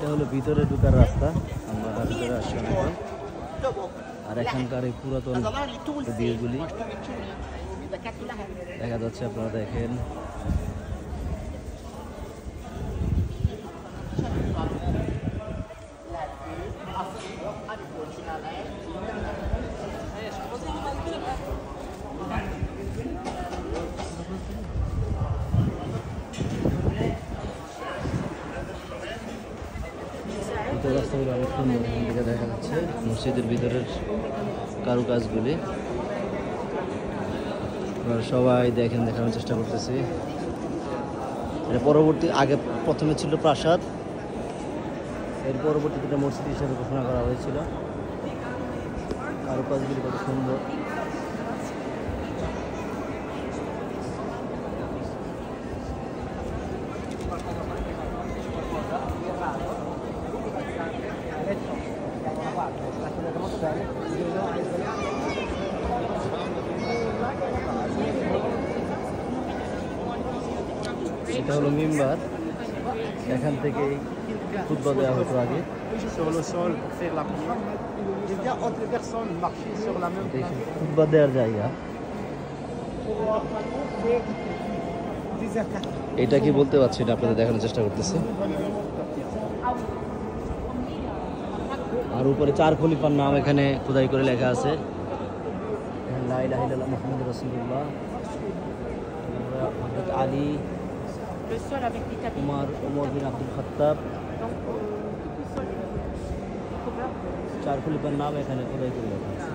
এটা হলো ভিতরে ঢোকার রাস্তা। আমরা ভিতরে আসছি অনেকক্ষণ। আর এখানকার এই পুরাতন বিয়েগুলি দেখা যাচ্ছে, আপনারা দেখেন। রাস্তাগুলো অনেক সুন্দর, এখান থেকে দেখা যাচ্ছে মসজিদের ভিতরের কারুকাজগুলি। সবাই দেখেন, দেখানোর চেষ্টা করতেছি। এটা পরবর্তী, আগে প্রথমে ছিল প্রাসাদ, এর পরবর্তীতে এটা মসজিদ হিসেবে ঘোষণা করা হয়েছিল। কারুকাজগুলি কত সুন্দর। এটা হলো মিম্বার, এখান থেকে খুতবা দেওয়া হতো আগে। খুতবা দেওয়ার জায়গা। এটা কি বলতে পারছি না, আপনাদের দেখানোর চেষ্টা করতেছি। আর উপরে 4 খলিফার নাম এখানে খোদাই করে লেখা আছে। লা ইলাহা ইল্লাল্লাহ মুহাম্মাদুর রাসূলুল্লাহ, হযরত আলী, ওমর বিন আব্দুল খাত্তাব, 4 খলিফার নাম এখানে খোদাই করে লেখা আছে।